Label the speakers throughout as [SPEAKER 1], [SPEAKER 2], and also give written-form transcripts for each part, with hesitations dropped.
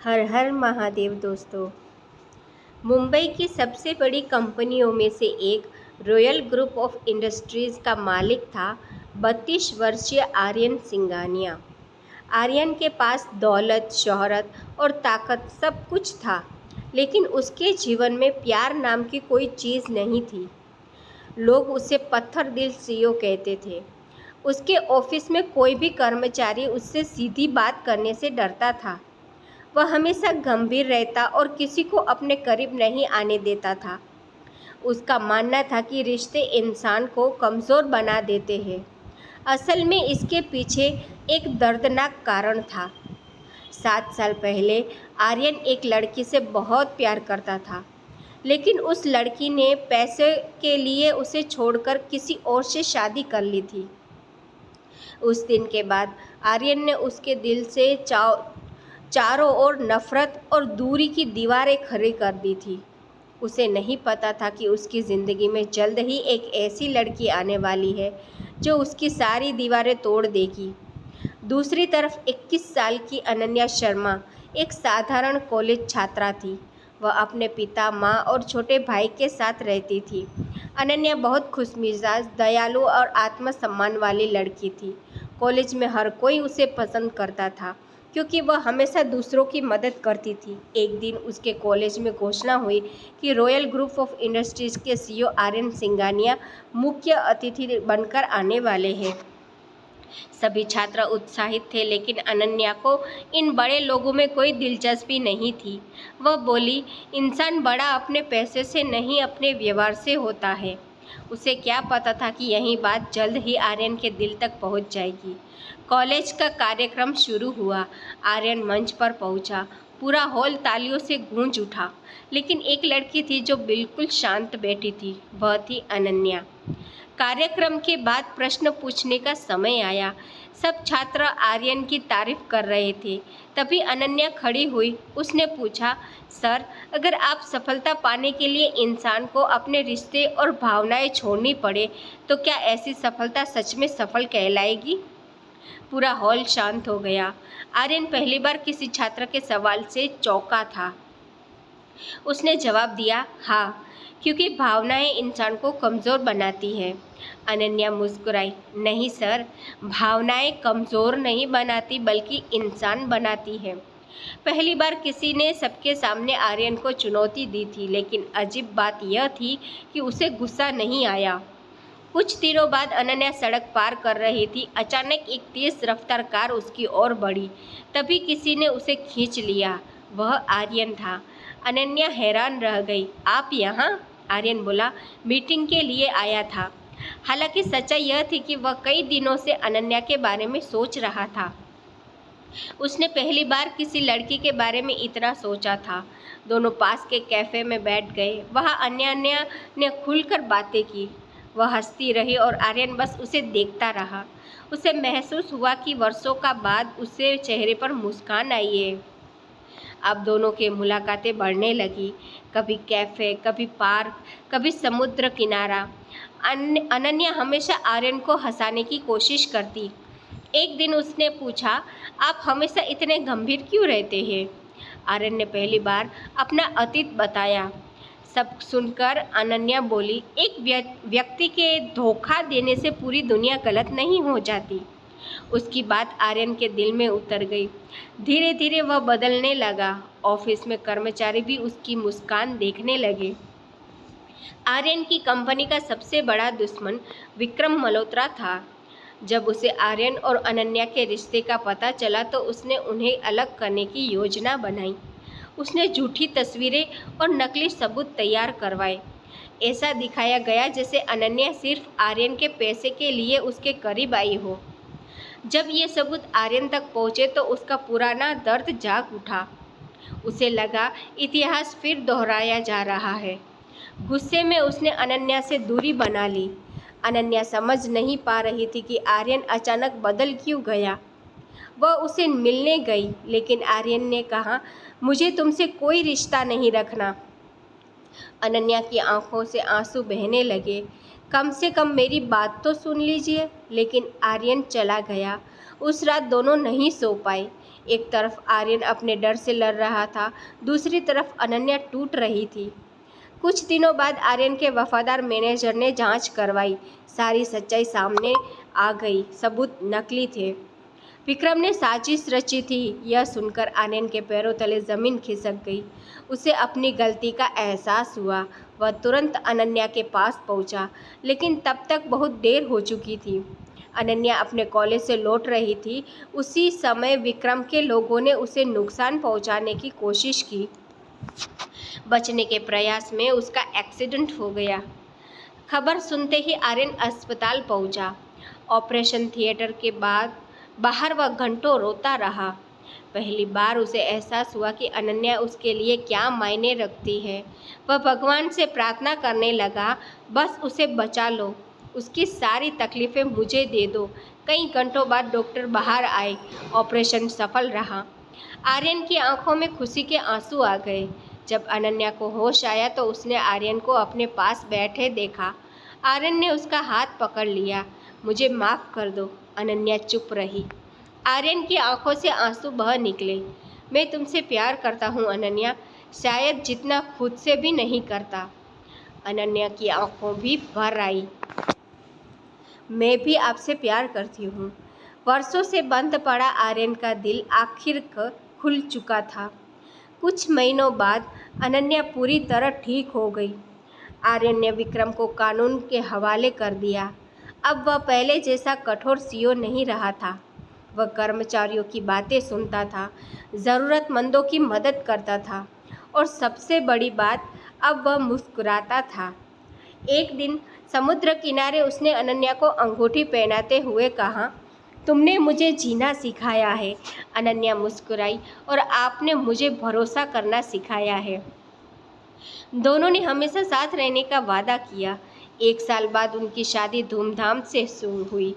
[SPEAKER 1] हर हर महादेव दोस्तों। मुंबई की सबसे बड़ी कंपनियों में से एक रॉयल ग्रुप ऑफ इंडस्ट्रीज का मालिक था 32 वर्षीय आर्यन सिंघानिया। आर्यन के पास दौलत, शोहरत और ताकत सब कुछ था, लेकिन उसके जीवन में प्यार नाम की कोई चीज़ नहीं थी। लोग उसे पत्थर दिल सीईओ कहते थे। उसके ऑफिस में कोई भी कर्मचारी उससे सीधी बात करने से डरता था। वह हमेशा गंभीर रहता और किसी को अपने करीब नहीं आने देता था। उसका मानना था कि रिश्ते इंसान को कमज़ोर बना देते हैं। असल में इसके पीछे एक दर्दनाक कारण था। 7 साल पहले आर्यन एक लड़की से बहुत प्यार करता था, लेकिन उस लड़की ने पैसे के लिए उसे छोड़कर किसी और से शादी कर ली थी। उस दिन के बाद आर्यन ने उसके दिल से चारों ओर नफरत और दूरी की दीवारें खड़ी कर दी थी। उसे नहीं पता था कि उसकी ज़िंदगी में जल्द ही एक ऐसी लड़की आने वाली है जो उसकी सारी दीवारें तोड़ देगी। दूसरी तरफ 21 साल की अनन्या शर्मा एक साधारण कॉलेज छात्रा थी। वह अपने पिता, माँ और छोटे भाई के साथ रहती थी। अनन्या बहुत खुशमिजाज, दयालु और आत्मसम्मान वाली लड़की थी। कॉलेज में हर कोई उसे पसंद करता था क्योंकि वह हमेशा दूसरों की मदद करती थी। एक दिन उसके कॉलेज में घोषणा हुई कि रॉयल ग्रुप ऑफ इंडस्ट्रीज के सीईओ आर्यन सिंघानिया मुख्य अतिथि बनकर आने वाले हैं। सभी छात्र उत्साहित थे, लेकिन अनन्या को इन बड़े लोगों में कोई दिलचस्पी नहीं थी। वह बोली, इंसान बड़ा अपने पैसे से नहीं, अपने व्यवहार से होता है। उसे क्या पता था कि यही बात जल्द ही आर्यन के दिल तक पहुंच जाएगी। कॉलेज का कार्यक्रम शुरू हुआ। आर्यन मंच पर पहुंचा। पूरा हॉल तालियों से गूंज उठा, लेकिन एक लड़की थी जो बिल्कुल शांत बैठी थी। वह थी अनन्या। कार्यक्रम के बाद प्रश्न पूछने का समय आया। सब छात्र आर्यन की तारीफ कर रहे थे। तभी अनन्या खड़ी हुई। उसने पूछा, सर, अगर आप सफलता पाने के लिए इंसान को अपने रिश्ते और भावनाएं छोड़नी पड़े, तो क्या ऐसी सफलता सच में सफल कहलाएगी? पूरा हॉल शांत हो गया। आर्यन पहली बार किसी छात्र के सवाल से चौंका था। उसने जवाब दिया, हाँ, क्योंकि भावनाएं इंसान को कमज़ोर बनाती है। अनन्या मुस्कुराई, नहीं सर, भावनाएं कमज़ोर नहीं बनाती बल्कि इंसान बनाती है। पहली बार किसी ने सबके सामने आर्यन को चुनौती दी थी, लेकिन अजीब बात यह थी कि उसे गुस्सा नहीं आया। कुछ दिनों बाद अनन्या सड़क पार कर रही थी। अचानक एक तेज रफ्तार कार उसकी ओर बढ़ी। तभी किसी ने उसे खींच लिया। वह आर्यन था। अनन्या हैरान रह गई। आप यहाँ? आर्यन बोला, मीटिंग के लिए आया था। हालांकि सच्चाई यह थी कि वह कई दिनों से अनन्या के बारे में सोच रहा था। उसने पहली बार किसी लड़की के बारे में इतना सोचा था। दोनों पास के कैफ़े में बैठ गए। वहाँ अनन्या ने खुलकर बातें की। वह हंसती रही और आर्यन बस उसे देखता रहा। उसे महसूस हुआ कि वर्षों का बाद उसके चेहरे पर मुस्कान आई है। अब दोनों की मुलाकातें बढ़ने लगी। कभी कैफ़े, कभी पार्क, कभी समुद्र किनारा। अनन्या हमेशा आर्यन को हंसाने की कोशिश करती। एक दिन उसने पूछा, आप हमेशा इतने गंभीर क्यों रहते हैं? आर्यन ने पहली बार अपना अतीत बताया। सब सुनकर अनन्या बोली, एक व्यक्ति के धोखा देने से पूरी दुनिया गलत नहीं हो जाती। उसकी बात आर्यन के दिल में उतर गई। धीरे धीरे वह बदलने लगा। ऑफिस में कर्मचारी भी उसकी मुस्कान देखने लगे। आर्यन की कंपनी का सबसे बड़ा दुश्मन विक्रम मल्होत्रा था। जब उसे आर्यन और अनन्या के रिश्ते का पता चला तो उसने उन्हें अलग करने की योजना बनाई। उसने झूठी तस्वीरें और नकली सबूत तैयार करवाए। ऐसा दिखाया गया जैसे अनन्या सिर्फ आर्यन के पैसे के लिए उसके करीब आई हो। जब ये सबूत आर्यन तक पहुँचे तो उसका पुराना दर्द जाग उठा। उसे लगा इतिहास फिर दोहराया जा रहा है। गुस्से में उसने अनन्या से दूरी बना ली। अनन्या समझ नहीं पा रही थी कि आर्यन अचानक बदल क्यों गया। वह उसे मिलने गई, लेकिन आर्यन ने कहा, मुझे तुमसे कोई रिश्ता नहीं रखना। अनन्या की आंखों से आंसू बहने लगे। कम से कम मेरी बात तो सुन लीजिए। लेकिन आर्यन चला गया। उस रात दोनों नहीं सो पाए। एक तरफ आर्यन अपने डर से लड़ रहा था, दूसरी तरफ अनन्या टूट रही थी। कुछ दिनों बाद आर्यन के वफादार मैनेजर ने जांच करवाई। सारी सच्चाई सामने आ गई। सबूत नकली थे। विक्रम ने साजिश रची थी। यह सुनकर आर्यन के पैरों तले जमीन खिसक गई। उसे अपनी गलती का एहसास हुआ। वह तुरंत अनन्या के पास पहुंचा, लेकिन तब तक बहुत देर हो चुकी थी। अनन्या अपने कॉलेज से लौट रही थी। उसी समय विक्रम के लोगों ने उसे नुकसान पहुंचाने की कोशिश की। बचने के प्रयास में उसका एक्सीडेंट हो गया। खबर सुनते ही आर्यन अस्पताल पहुंचा। ऑपरेशन थिएटर के बाद बाहर वह घंटों रोता रहा। पहली बार उसे एहसास हुआ कि अनन्या उसके लिए क्या मायने रखती है। वह भगवान से प्रार्थना करने लगा, बस उसे बचा लो, उसकी सारी तकलीफ़ें मुझे दे दो। कई घंटों बाद डॉक्टर बाहर आए। ऑपरेशन सफल रहा। आर्यन की आंखों में खुशी के आंसू आ गए। जब अनन्या को होश आया तो उसने आर्यन को अपने पास बैठे देखा। आर्यन ने उसका हाथ पकड़ लिया। मुझे माफ़ कर दो। अनन्या चुप रही। आर्यन की आंखों से आंसू बह निकले। मैं तुमसे प्यार करता हूँ अनन्या, शायद जितना खुद से भी नहीं करता। अनन्या की आंखों भी भर आई। मैं भी आपसे प्यार करती हूँ। वर्षों से बंद पड़ा आर्यन का दिल आखिर खुल चुका था। कुछ महीनों बाद अनन्या पूरी तरह ठीक हो गई। आर्यन ने विक्रम को कानून के हवाले कर दिया। अब वह पहले जैसा कठोर सीईओ नहीं रहा था। वह कर्मचारियों की बातें सुनता था, ज़रूरतमंदों की मदद करता था और सबसे बड़ी बात, अब वह मुस्कुराता था। एक दिन समुद्र किनारे उसने अनन्या को अंगूठी पहनाते हुए कहा, तुमने मुझे जीना सिखाया है। अनन्या मुस्कुराई, और आपने मुझे भरोसा करना सिखाया है। दोनों ने हमेशा साथ रहने का वादा किया। 1 साल बाद उनकी शादी धूमधाम से शुरू हुई।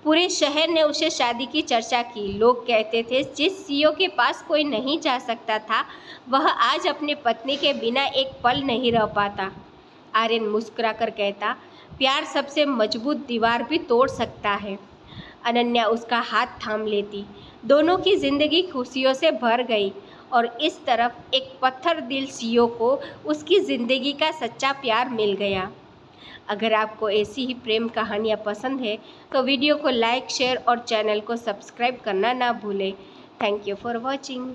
[SPEAKER 1] पूरे शहर ने उसे शादी की चर्चा की। लोग कहते थे, जिस सीईओ के पास कोई नहीं जा सकता था, वह आज अपनी पत्नी के बिना एक पल नहीं रह पाता। आर्यन मुस्कुराकर कहता, प्यार सबसे मजबूत दीवार भी तोड़ सकता है। अनन्या उसका हाथ थाम लेती। दोनों की जिंदगी खुशियों से भर गई और इस तरफ एक पत्थर दिल सीईओ को उसकी ज़िंदगी का सच्चा प्यार मिल गया। अगर आपको ऐसी ही प्रेम कहानियाँ पसंद है तो वीडियो को लाइक, शेयर और चैनल को सब्सक्राइब करना ना भूलें। Thank you for watching.